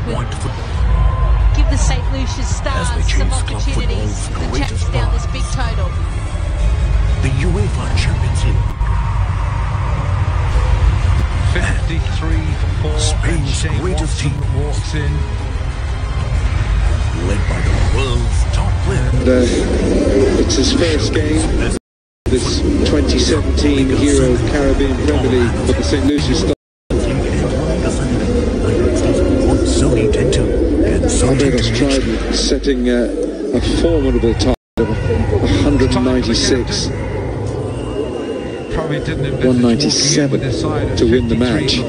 point football. Give the St. Lucia Stars some opportunities to chase down this big total. The UEFA Champions League. 53-4. Spain's greatest team walks in. Led by the world's top player. It's his first game. This 2017 Hero Caribbean Premier League for the St. Lucia Stars. Barbados tried setting a formidable target of 196. Probably didn't 197 to win the match.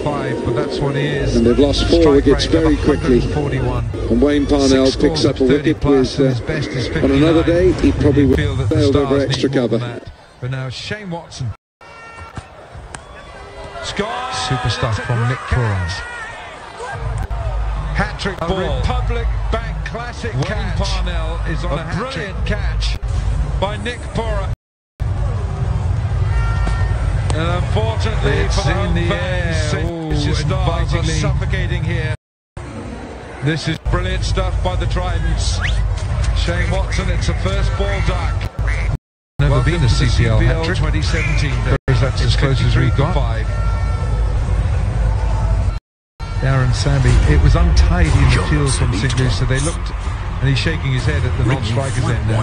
But that's what he is. And they've lost 4 wickets very quickly. And Wayne Parnell picks up a wicket with, on another day, he probably would have sailed over extra cover. But now Shane Watson. Super stuff from Nick Cornwall. Hat-trick ball. Republic Bank classic catch. Wayne Parnell is on a brilliant catch by Nick Pora. And unfortunately it's for in the air. It's Stars are suffocating here. This is brilliant stuff by the Tridents. Shane Watson, it's a first ball duck. Never been a CPL hat-trick. 2017. That's as close as we got. Darren, Sammy, it was untidy in the field from St. Lucia. They looked, and he's shaking his head at the non-strikers end now.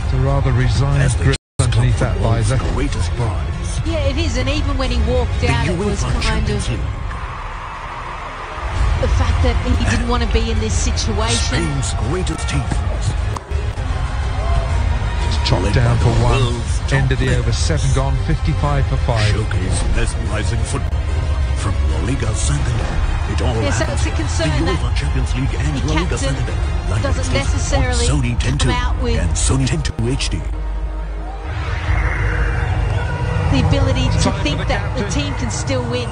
It's a rather resigned grip underneath that visor. Yeah, it is, and even when he walked out, it was kind of the fact that he didn't want to be in this situation. Spain's greatest team. Just chopped down for 1. End of the over, 7 gone, 55 for 5. Showcase mesmerizing football. From La Liga Santander, it all so it's a concern the UEFA that Champions League and La Liga Santander doesn't necessarily Sony 10 come out with and Sony 10 HD. The ability to think that the team can still win.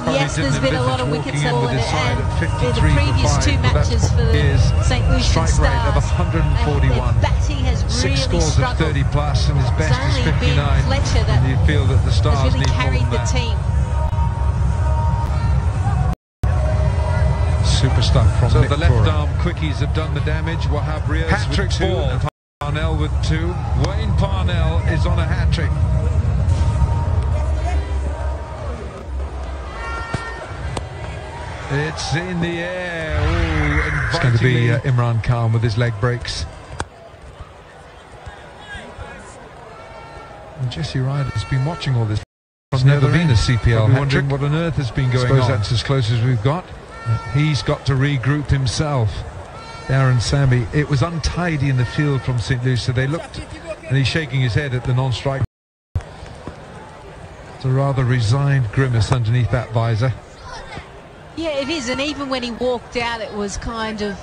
Yes, there's been a lot of wickets fallen, and in the previous 2 matches for the St. Lucia Stars, of 141. Their batting has 6 really scores struggled. of 30 plus, and his best is 59. Fletcher that and you feel that the Stars has really need carried more than the that. team. Super stuff from so Nick the left arm quickies have done the damage. Wahab Riaz hat-trick with 2 ball. And Parnell with 2. Wayne Parnell is on a hat-trick. It's in the air. Ooh, it's going to be Imran Khan with his leg breaks. And Jesse Ryder's been watching all this. There's never been a CPL hat-trick. Wondering what on earth has been going on. I suppose that's as close as we've got. He's got to regroup himself. Darren, Sammy, it was untidy in the field from St. Lucia. They looked, and he's shaking his head at the non-strike. It's a rather resigned grimace underneath that visor. Yeah, it is, and even when he walked out, it was kind of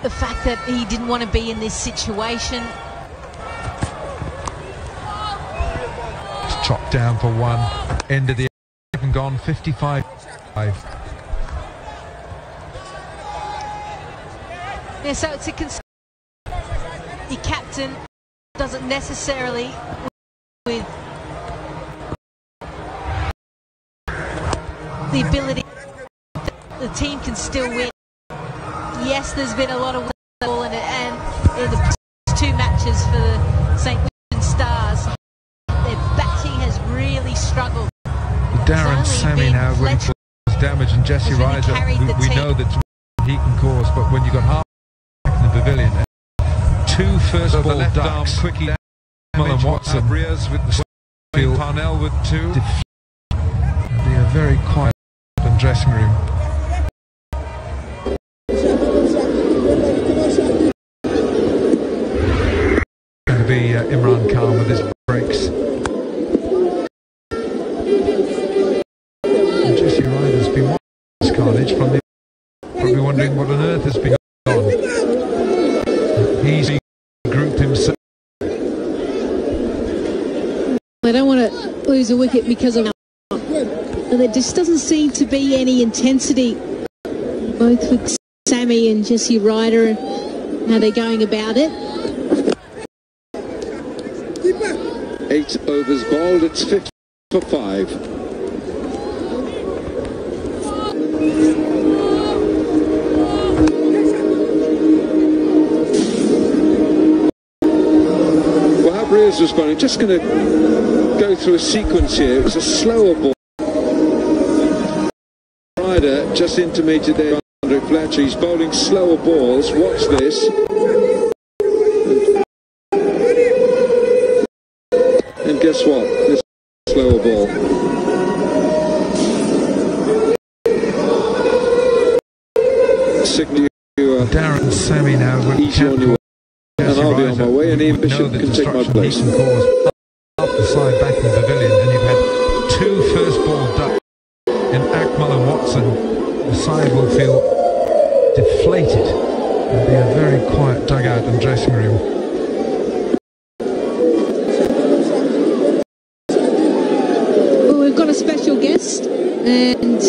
the fact that he didn't want to be in this situation. It's chopped down for 1. End of the 7 gone, 55. Yeah, so it's a concern. The captain doesn't necessarily with the ability that the team can still win. Yes, there's been a lot of ball in it, and in the 2 matches for the St. Lucia Stars, their batting has really struggled. Darren, Sammy now when he causes damage, and Jesse Ryder, we know that he can cause, but when you've got half in the pavilion, 2 first so ball left arm quickie, Kamran and Watson, Ambris with the field, Parnell with 2. It'll be a very quiet dressing room. Going to be Imran Khan with his breaks. Jesse Ryder's been watching this carnage from the... Probably wondering what on earth has been going on. He's grouped himself. I don't want to lose a wicket because of... There just doesn't seem to be any intensity, both with Sammy and Jesse Ryder, and how they're going about it. 8 overs bowled, it's 50 for 5. Ambris was bowling. Just going to go through a sequence here. It was a slower ball. Ryder just intermediate there under Fletcher. He's bowling slower balls. Watch this. And guess what? This slower ball. Signal you Darren and Sammy now. easy on your and I'll be on my way, and Ian Bishop can take my place. He can cause up the side back in the pavilion, and you've had 2 first ball ducks in Akmal and Watson. The side will feel deflated. It'll be a very quiet dugout and dressing room. Well, we've got a special guest, and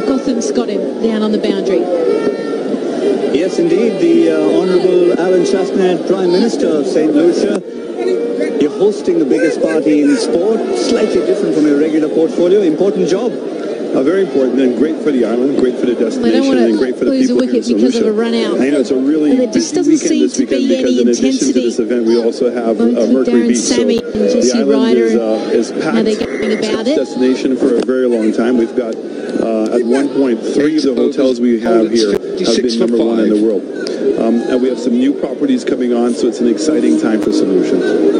Gotham's got him down on the boundary. Yes, indeed, the Honourable Alan Chestnut, Prime Minister of St. Lucia. You're hosting the biggest party in sport, slightly different from your regular portfolio. Important job. Very important and great for the island, great for the destination, and great for the people here in St. Because of a run out. I know it's a really there just doesn't seem to be any intensity. In addition to this event, we also have Mercury Darren, Beach. Sammy, so and Jesse, the island Ryder, is packed. how they're going about it. Destination for a very long time. We've got at one point 3 of the hotels we have here have been #1 in the world, and we have some new properties coming on, so it's an exciting time for Solution.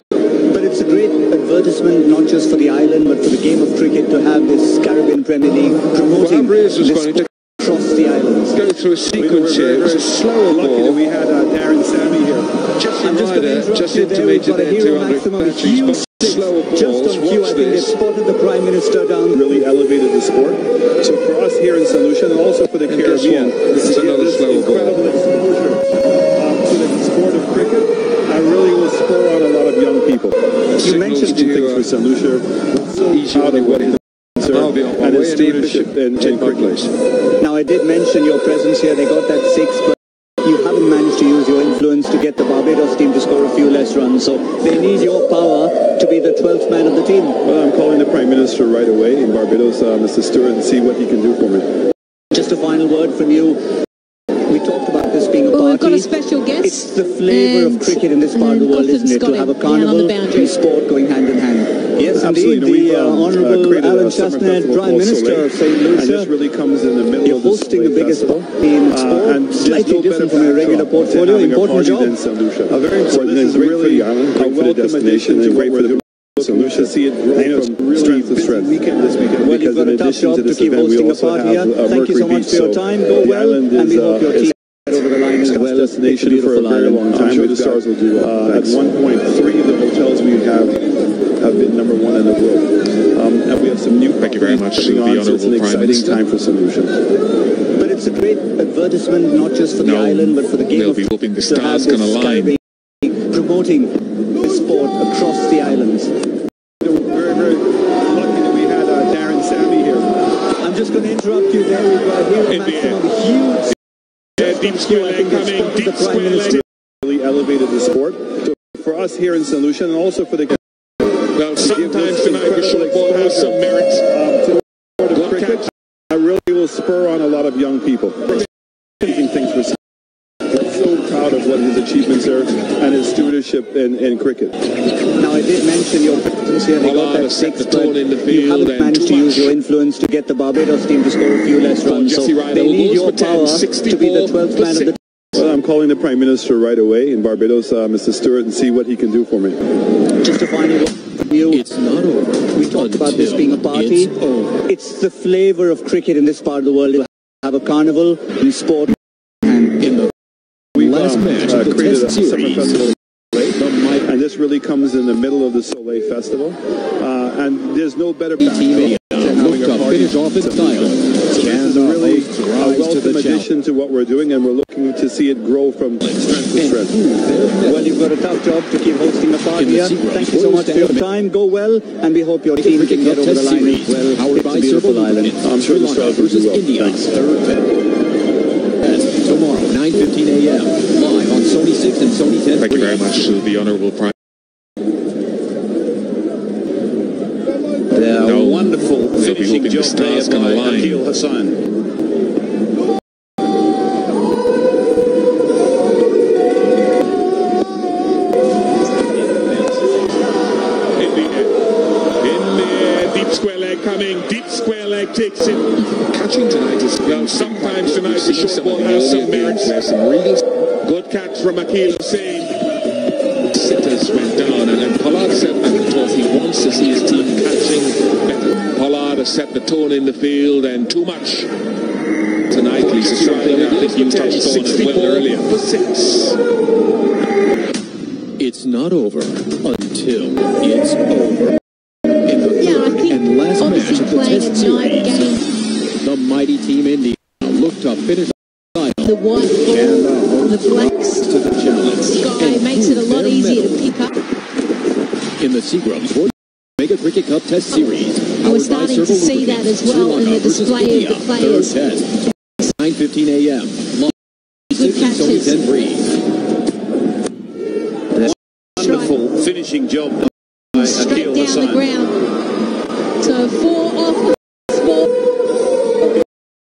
But it's a great advertisement, not just for the island, but for the game of cricket, to have this Caribbean Premier League promoting Ambris was going to across the islands. go through a sequence here. It was a slower ball. We had Darren and Sammy here. Ryder just intermediate there to under Fletcher. He's bowling slower balls. Just on cue, I think they spotted the Prime Minister down. Really elevated the sport. So for us here in Solution, and also for the Caribbean, this is another slower ball. Incredible exposure to the sport of cricket, and really will spur on a lot of young people. You mentioned two things for St. Lucia. Each out of what is I'll be on my way, and Ian Bishop and take my place. Now, I did mention your presence here. They got that 6, but you haven't managed to use your influence to get the Barbados team to score a few less runs. So they need your power to be the 12th man of the team. Well, I'm calling the Prime Minister right away in Barbados, Mr. Stewart, and see what he can do for me. Just a final word from you. We talked about this being a party. We've got a special guest. It's the flavour of cricket in this part of the world, isn't it? To have a carnival and sport going hand in hand. Yes, indeed. The Honourable Alan Chestnut, Prime Minister of St. Lucia. And this really comes in the middle You're of the hosting the biggest party in sport, and slightly different from your regular portfolio. Important job. Very important and great for the island, great for the destination, and great for the St. Lucia. See it grow from strength to strength. This weekend, well, you've got a tough job to keep hosting a party here. Thank you so much for your time. Go well, and we hope your team over the line as well. Destination for a very long time. I'm sure the Stars will do well. At one point, 3 of the hotels we have been #1 in the world, and we have some new. Thank you very much to the Honourable It's an exciting time for Solution. But it's a great advertisement, not just for the island, but for the game they'll of be hoping the stars can align. Promoting the sport across the islands. We're very lucky that we had Darren and Sammy here. I'm just going to interrupt you there. We've got here a maximum huge. Deep square leg coming, deep square leg. Really elevated the sport. So for us here in St. Lucia, and also for the. Well, sometimes tonight the short ball has some merit. To the sport of cricket, I really will spur on a lot of young people. Thinking things for. So proud of what his achievements are and his stewardship in cricket. Now, I did mention your presence here. They got that 6, but you haven't managed to use your influence to get the Barbados team to score a few less runs. So they need your power to be the 12th man of the team. Well, I'm calling the Prime Minister right away in Barbados, Mr. Stewart, and see what he can do for me. Just a final word from you. It's not over. We talked about this being a party. It's the flavour of cricket in this part of the world. To have a carnival and sport and in the last match of the Test Series. And this really comes in the middle of the Soleil Festival. And there's no better backdrop than having a party off in style. So this is really a welcome addition to what we're doing, and we're looking to see it grow from strength to strength. Well, you've got a tough job to keep hosting the party here. Thank you so much for your time. Go well, and we hope your team can get over the line as well. It's a beautiful island. I'm sure the Stars will do well. Thanks. Tomorrow, 9:15 a.m. live on Sony 6 and Sony 10. Thank you very much to the Honourable Prime. Their wonderful finishing job there by Akil Hassan. takes it. Catching tonight is... Well, sometimes tonight the short ball has some merits. Good catch from Akmal Hussain. Sitters went down, and then Pollard said that he wants to see his team catching better. Pollard has set the tone in the field, and too much tonight. Lisa, something I think you touched on as well earlier. For 6. It's not over until it's over. In the third and last match of the Test series, the mighty Team India looked to finish the white ball, the blacks to the challenge. Sky makes it a lot easier to pick up. In the Seagrams Mega Cricket Cup Test Series, we're starting to see that as well in the display of the players. Third test, 9:15 a.m. Good catches. Wonderful finishing job by Straight Akmal down Hussain. the ground. So 4 off the ball.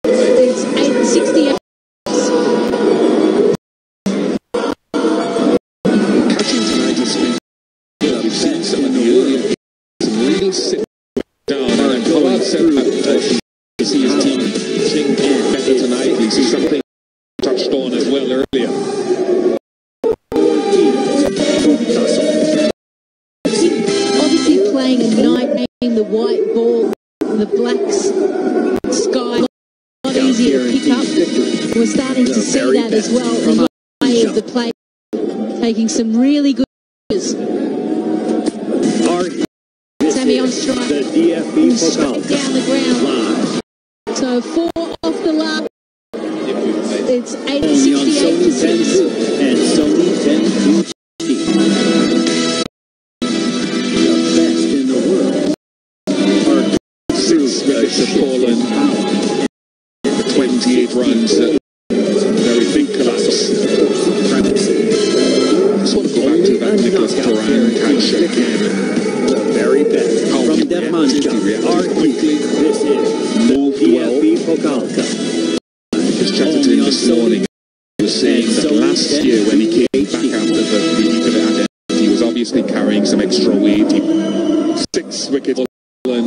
It's 8:68. Catching tonight is... We've seen some of the earlier... Some real sit down, and Pollard said that he see his team pitching better tonight. He sees something touched on as well earlier. Obviously playing a night game, the white ball, the blacks, Sky, a lot easier to pick up. We're starting to see that as well in the way of the play, taking some really good pitches. Sammy on strike. The DFB Straight down the ground. So 4 off the lap. It's 8:68. And Sony 10 the best in the world. 6 wickets have fallen. 28 runs. Very big collapse. Just want to go back to that Nicholas Duran catch again. The very best. How From he Devmanja. reacted quickly. This is Moved well. DFB Pokal Cup. Just chatted to him this morning. He was saying that last year when he came back after the event, he was obviously carrying some extra weight. 6 wickets fallen.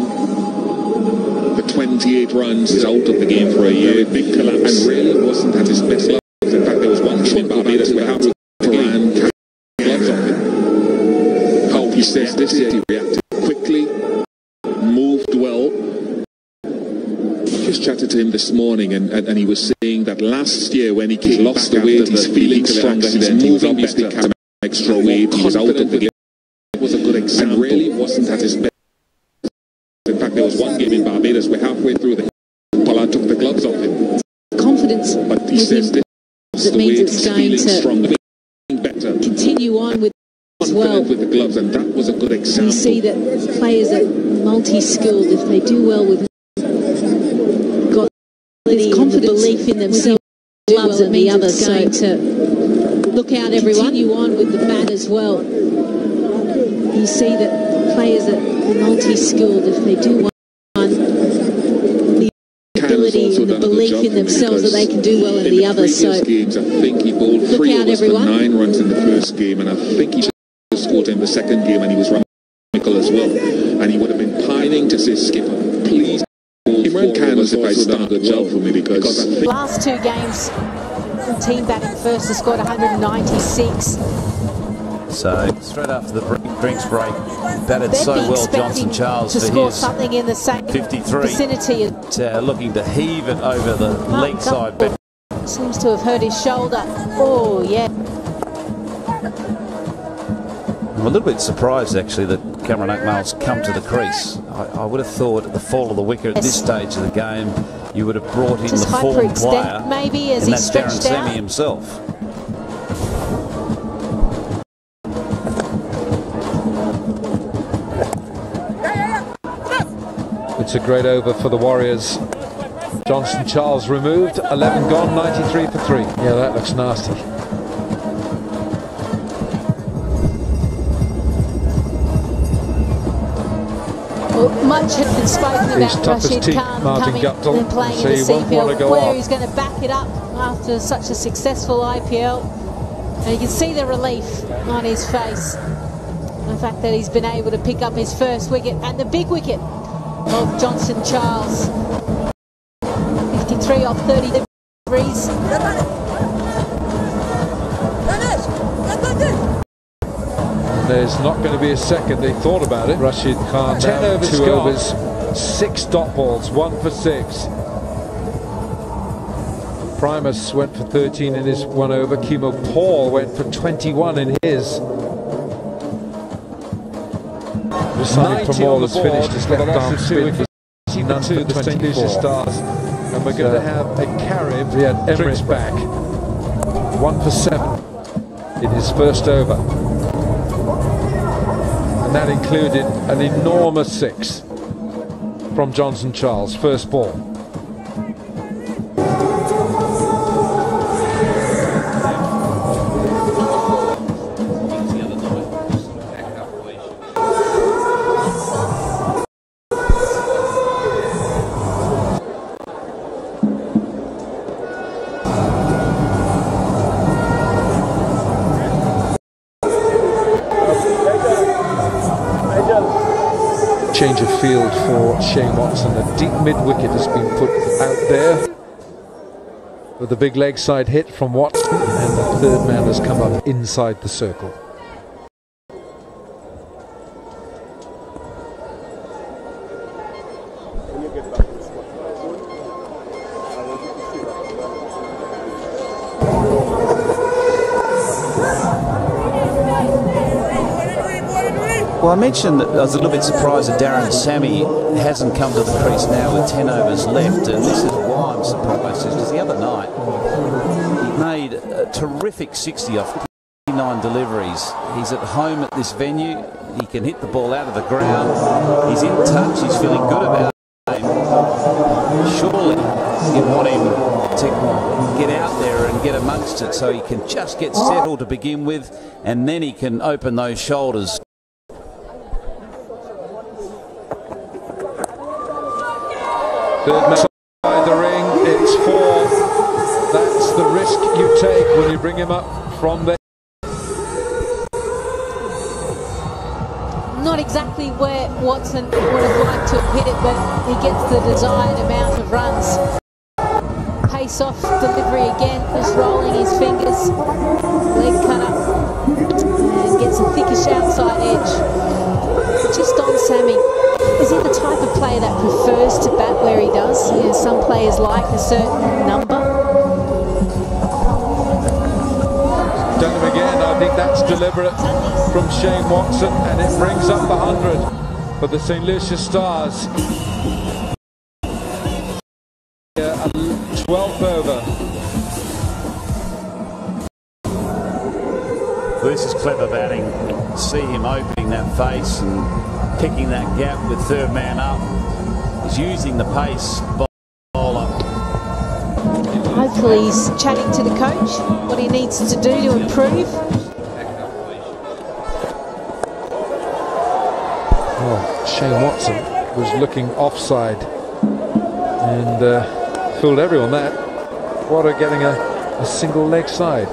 The 28 runs is out of the game for a year. Big collapse. And really wasn't at his best level. In fact, there was one game in Barbados where Harry Duran gloves off him. How he says this year he reacted quickly, moved well. Just chatted to him this morning, and he was saying that last year when he came lost the weight, he's feeling stronger, he's moving better, carrying extra weight, he was out of the game. It was a good example. And really wasn't at his best. In fact, there was one game in Barbados where halfway through the Pollard took the gloves off him. Confidence. But he says this is the weight, he's feeling stronger, better. Continue on with as well. With the gloves, and that was a good example. You see that players are multi-skilled. If they do well with got the confidence, belief in themselves, gloves and the other. So to look out, everyone. Continue on with the bat as well. You see that players are multi-skilled. If they do one, the ability and the belief in themselves that they can do well in the other. So games, I think he bowled look 3 out, overs for everyone. 9 runs in the first game, and I think he scored in the second game, and he was radical as well, and he would have been pining to say, skipper, please Kamran Khan was also done a good job for me, because I think Last 2 games, the team batting first has scored 196. So straight after the drinks break, batted so well Johnson Charles to for score his something in the same 53, vicinity. looking to heave it over the leg side. But seems to have hurt his shoulder. Oh yeah. I'm a little bit surprised actually that Kamran Akmal's come to the crease. I would have thought at the fall of the wicket at this stage of the game, you would have brought in Just the form player, maybe as and he that's Darren stretched Sammy out. himself. It's a great over for the Warriors. Johnson Charles removed, 11 gone, 93 for 3. Yeah, that looks nasty. Well, much has been spoken His about toughest Rashid team, Khan Martin coming Guptill. and playing So in the he won't want to CPL, go whether off. he's going to back it up after such a successful IPL. And you can see the relief on his face. The fact that he's been able to pick up his first wicket and the big wicket of Johnson Charles. 23 off 30 degrees. There's not going to be a second. They thought about it. Rashid Khan 10 overs, 2 overs, 6 dot balls, 1 for 6. Primus went for 13 in his 1 over. Kimo Paul went for 21 in his. Sunil Patel has finished his left arm spin for none for the St. Lucia Stars. And we're going to have a Carib. He had Ambris back. 1 for 7 in his first over. And that included an enormous 6 from Johnson Charles, first ball. Change of field for Shane Watson. A deep mid-wicket has been put out there with a big leg side hit from Watson, and the third man has come up inside the circle. Well, I mentioned that I was a little bit surprised that Darren Sammy hasn't come to the crease now with 10 overs left, and this is why I'm surprised, because the other night he made a terrific 60 off 59 deliveries. He's at home at this venue, he can hit the ball out of the ground, he's in touch, he's feeling good about it. Surely you want him to get out there and get amongst it so he can just get settled to begin with, and then he can open those shoulders. Third man inside the ring, it's 4. That's the risk you take when you bring him up from there. Not exactly where Watson would have liked to have hit it, but he gets the desired amount of runs. Pace off delivery again, just rolling his fingers, leg cut up, and gets a thickish outside edge. Just on Sammy. Is he the type of player that prefers to bat where he does? You know, some players like a certain number. Done him again. I think that's deliberate from Shane Watson, and it brings up 100 for the St. Lucia Stars. 12th over. Well, this is clever batting. See him opening that face and picking that gap with third man up. He's using the pace bowler. Hopefully he's chatting to the coach what he needs to do to improve. Oh, Shane Watson was looking offside and fooled everyone that. Water getting a single leg side.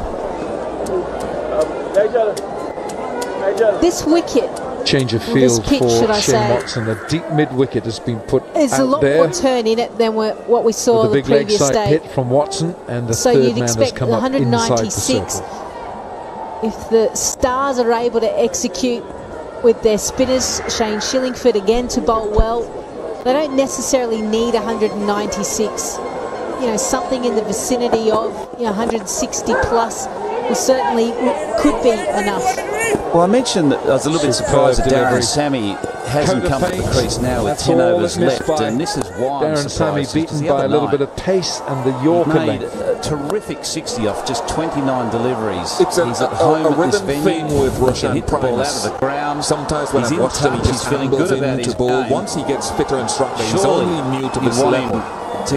This wicket, change of field pitch, for Shane Watson. A deep mid-wicket has been put there's out a lot there. more turn in it than what we saw the the big leg previous side day. hit from Watson, and the So third you'd man has expect come up inside the 196. circle. If the Stars are able to execute with their spinners, Shane Shillingford again to bowl well, they don't necessarily need 196. You know, something in the vicinity of 160 plus certainly could be enough. Well, I mentioned that I was a little bit surprised that Darren Sammy hasn't come to the crease now with 10 overs left, and this is why Darren Sammy beaten by a little bit of pace and the Yorker made length. a terrific 60 off just 29 deliveries. It's he's at home at this venue. Thing with Russian he can hit the ball out Primus. of the ground. Sometimes when he's I watch him, he just feeling good about his ball. game. Once he gets fitter and stronger, he's Surely only new to this want level. him to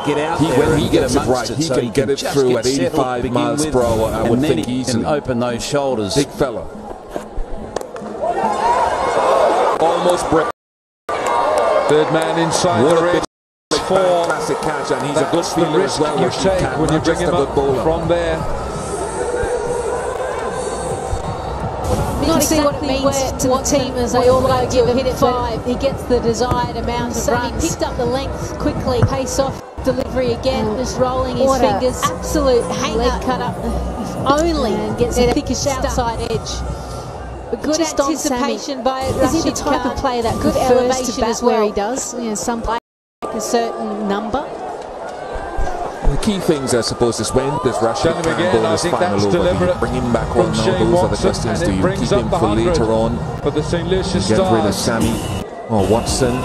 get out there when he and get gets it amongst right, it, he so can get it just through get at settled 85 to begin miles with, per hour, I would and then think he easily. can open those shoulders. Big fella. Almost break. Third man inside the ring. 4. Classic catch, and he's a good the fielder risk as well. you take when you bring him up from there. You can see what it means to the team as they all go give him hit it 5. He gets the desired amount of runs. He picked up the length quickly, pace off. delivery again, just rolling his fingers. Absolute leg cut up. If only gets the thickest outside edge. But good anticipation by Rashid. Is he the type of player that good elevation as well? Where he does, you know, some play like a certain number. The key things, I suppose, is when does Rashid go his final over? Bring him back on now. Those are the questions. Do you keep him for later on? For the St. Lucia Get rid of Sammy or Watson?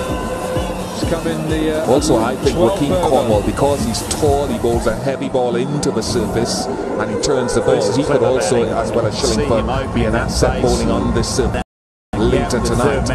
Also, I think Rahkeem Cornwall, because he's tall, he bowls a heavy ball into the surface and he turns the ball. He could also, as well as Shillingford, be an asset bowling on this surface later tonight.